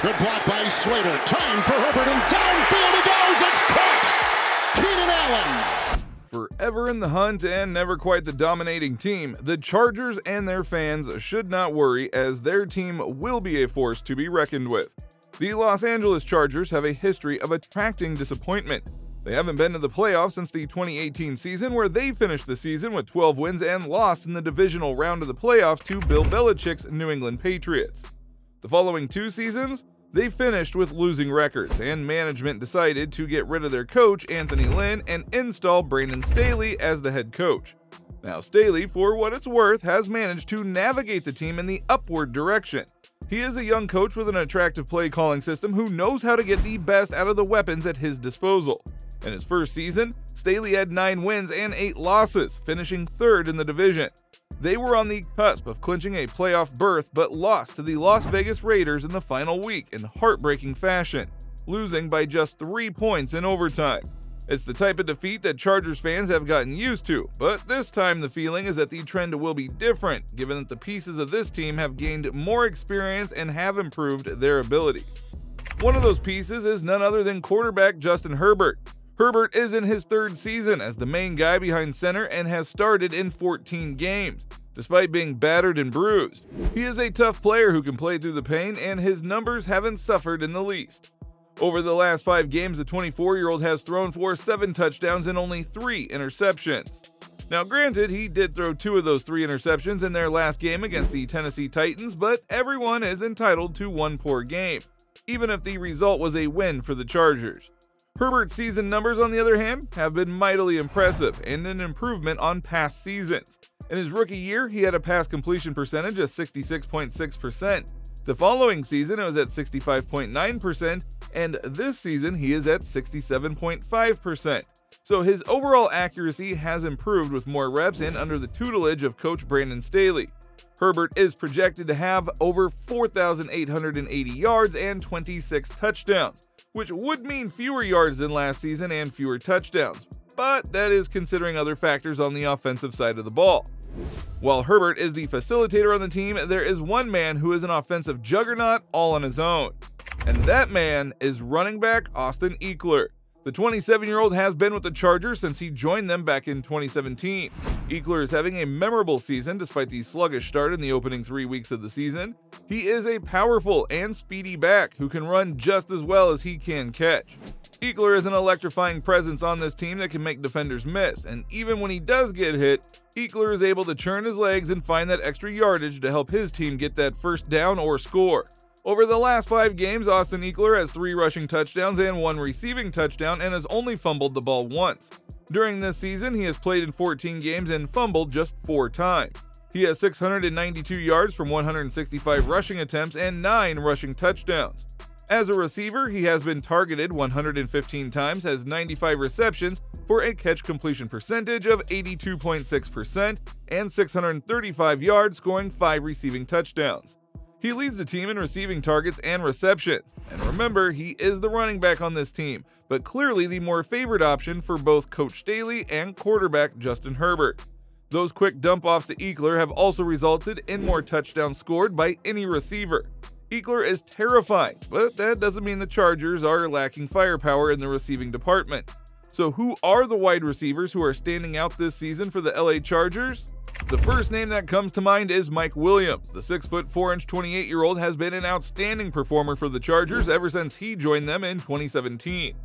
Good block by Slater. Time for Herbert, and downfield he goes. It's caught. Keenan Allen. Forever in the hunt and never quite the dominating team, the Chargers and their fans should not worry, as their team will be a force to be reckoned with. The Los Angeles Chargers have a history of attracting disappointment. They haven't been to the playoffs since the 2018 season, where they finished the season with 12 wins and lost in the divisional round of the playoffs to Bill Belichick's New England Patriots. The following 2 seasons, they finished with losing records, and management decided to get rid of their coach, Anthony Lynn, and install Brandon Staley as the head coach. Now, Staley, for what it's worth, has managed to navigate the team in the upward direction. He is a young coach with an attractive play-calling system who knows how to get the best out of the weapons at his disposal. In his first season, Staley had 9 wins and 8 losses, finishing 3rd in the division. They were on the cusp of clinching a playoff berth, but lost to the Las Vegas Raiders in the final week in heartbreaking fashion, losing by just 3 points in overtime. It's the type of defeat that Chargers fans have gotten used to, but this time the feeling is that the trend will be different, given that the pieces of this team have gained more experience and have improved their ability. One of those pieces is none other than quarterback Justin Herbert. Herbert is in his 3rd season as the main guy behind center and has started in 14 games, despite being battered and bruised. He is a tough player who can play through the pain, and his numbers haven't suffered in the least. Over the last 5 games, the 24-year-old has thrown for 7 touchdowns and only 3 interceptions. Now granted, he did throw 2 of those 3 interceptions in their last game against the Tennessee Titans, but everyone is entitled to one poor game, even if the result was a win for the Chargers. Herbert's season numbers, on the other hand, have been mightily impressive and an improvement on past seasons. In his rookie year, he had a pass completion percentage of 66.6%. The following season, it was at 65.9%, and this season he is at 67.5%. So his overall accuracy has improved with more reps and under the tutelage of coach Brandon Staley. Herbert is projected to have over 4,880 yards and 26 touchdowns, which would mean fewer yards than last season and fewer touchdowns, but that is considering other factors on the offensive side of the ball. While Herbert is the facilitator on the team, there is one man who is an offensive juggernaut all on his own, and that man is running back Austin Ekeler. The 27-year-old has been with the Chargers since he joined them back in 2017. Ekeler is having a memorable season despite the sluggish start in the opening 3 weeks of the season. He is a powerful and speedy back who can run just as well as he can catch. Ekeler is an electrifying presence on this team that can make defenders miss, and even when he does get hit, Ekeler is able to churn his legs and find that extra yardage to help his team get that first down or score. Over the last 5 games, Austin Ekeler has 3 rushing touchdowns and 1 receiving touchdown and has only fumbled the ball once. During this season, he has played in 14 games and fumbled just 4 times. He has 692 yards from 165 rushing attempts and 9 rushing touchdowns. As a receiver, he has been targeted 115 times, has 95 receptions for a catch completion percentage of 82.6% and 635 yards, scoring 5 receiving touchdowns. He leads the team in receiving targets and receptions, and remember, he is the running back on this team, but clearly the more favored option for both Coach Staley and quarterback Justin Herbert. Those quick dump-offs to Ekeler have also resulted in more touchdowns scored by any receiver. Ekeler is terrifying, but that doesn't mean the Chargers are lacking firepower in the receiving department. So who are the wide receivers who are standing out this season for the LA Chargers? The first name that comes to mind is Mike Williams. The 6'4", 28-year-old has been an outstanding performer for the Chargers ever since he joined them in 2017.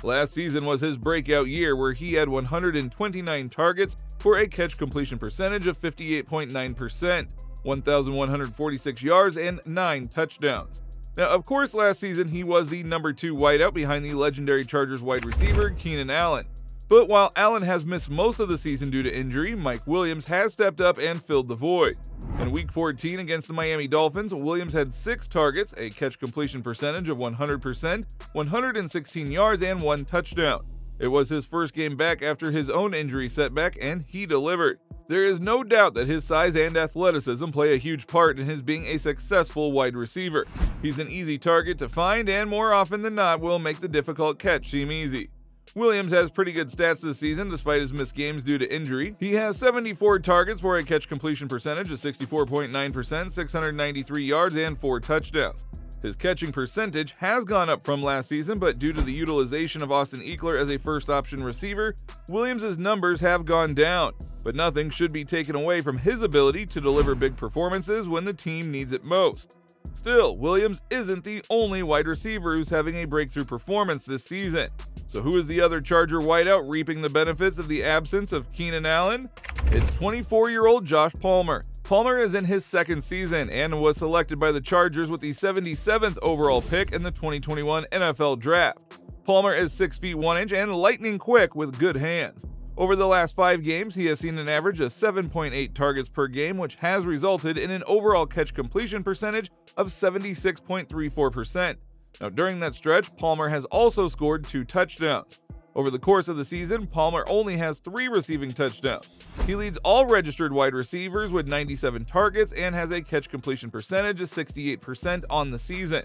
Last season was his breakout year, where he had 129 targets for a catch completion percentage of 58.9%, 1,146 yards, and 9 touchdowns. Now, of course, last season he was the number 2 wideout behind the legendary Chargers wide receiver Keenan Allen. But while Allen has missed most of the season due to injury, Mike Williams has stepped up and filled the void. In Week 14 against the Miami Dolphins, Williams had 6 targets, a catch completion percentage of 100%, 116 yards, and 1 touchdown. It was his first game back after his own injury setback, and he delivered. There is no doubt that his size and athleticism play a huge part in his being a successful wide receiver. He's an easy target to find and more often than not will make the difficult catch seem easy. Williams has pretty good stats this season despite his missed games due to injury. He has 74 targets for a catch completion percentage of 64.9%, 693 yards, and 4 touchdowns. His catching percentage has gone up from last season, but due to the utilization of Austin Ekeler as a first-option receiver, Williams' numbers have gone down. But nothing should be taken away from his ability to deliver big performances when the team needs it most. Still, Williams isn't the only wide receiver who's having a breakthrough performance this season. So who is the other Charger wideout reaping the benefits of the absence of Keenan Allen? It's 24-year-old Josh Palmer. Palmer is in his second season and was selected by the Chargers with the 77th overall pick in the 2021 NFL Draft. Palmer is 6 feet 1 inch and lightning quick with good hands. Over the last 5 games, he has seen an average of 7.8 targets per game, which has resulted in an overall catch completion percentage of 76.34%. Now, during that stretch, Palmer has also scored 2 touchdowns. Over the course of the season, Palmer only has 3 receiving touchdowns. He leads all registered wide receivers with 97 targets and has a catch completion percentage of 68% on the season.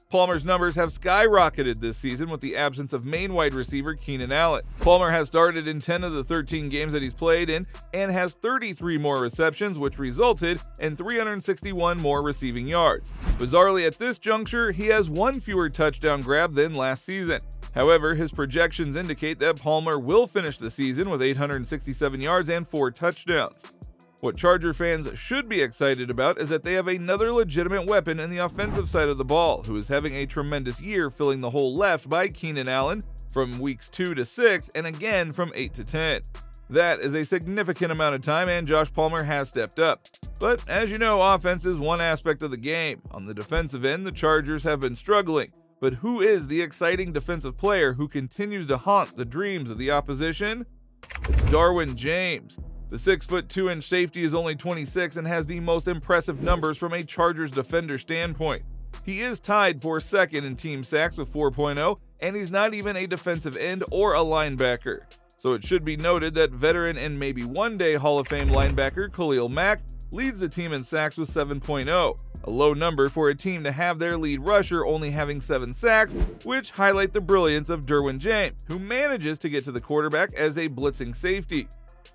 Palmer's numbers have skyrocketed this season with the absence of main wide receiver Keenan Allen. Palmer has started in 10 of the 13 games that he's played in and has 33 more receptions, which resulted in 361 more receiving yards. Bizarrely, at this juncture, he has 1 fewer touchdown grab than last season. However, his projections indicate that Palmer will finish the season with 867 yards and 4 touchdowns. What Charger fans should be excited about is that they have another legitimate weapon in the offensive side of the ball, who is having a tremendous year filling the hole left by Keenan Allen from weeks 2 to 6 and again from 8 to 10. That is a significant amount of time, and Josh Palmer has stepped up. But as you know, offense is one aspect of the game. On the defensive end, the Chargers have been struggling. But who is the exciting defensive player who continues to haunt the dreams of the opposition? It's Derwin James. The 6'2" inch safety is only 26 and has the most impressive numbers from a Chargers defender standpoint. He is tied for second in team sacks with 4.0, and he's not even a defensive end or a linebacker. So it should be noted that veteran and maybe one-day Hall of Fame linebacker Khalil Mack leads the team in sacks with 7.0, a low number for a team to have their lead rusher only having 7 sacks, which highlight the brilliance of Derwin James, who manages to get to the quarterback as a blitzing safety.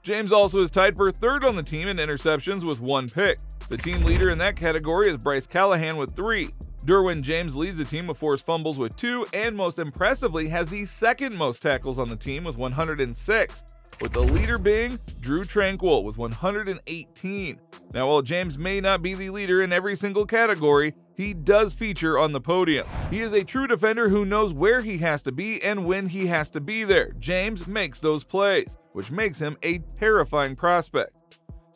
James also is tied for third on the team in interceptions with 1 pick. The team leader in that category is Bryce Callahan with 3. Derwin James leads the team with forced fumbles with 2, and most impressively has the second most tackles on the team with 106, with the leader being Drew Tranquill with 118. Now, while James may not be the leader in every single category, he does feature on the podium. He is a true defender who knows where he has to be and when he has to be there. James makes those plays, which makes him a terrifying prospect.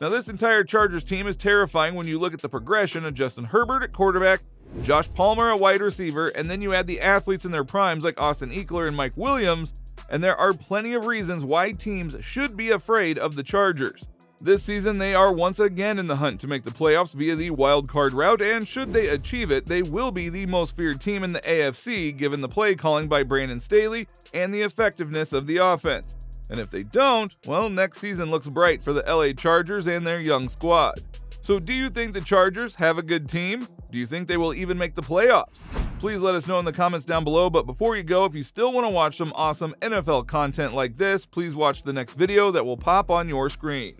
Now, this entire Chargers team is terrifying when you look at the progression of Justin Herbert at quarterback, Josh Palmer at wide receiver, and then you add the athletes in their primes like Austin Ekeler and Mike Williams, and there are plenty of reasons why teams should be afraid of the Chargers. This season, they are once again in the hunt to make the playoffs via the wild card route, and should they achieve it, they will be the most feared team in the AFC given the play calling by Brandon Staley and the effectiveness of the offense. And if they don't, well, next season looks bright for the LA Chargers and their young squad. So do you think the Chargers have a good team? Do you think they will even make the playoffs? Please let us know in the comments down below, but before you go, if you still want to watch some awesome NFL content like this, please watch the next video that will pop on your screen.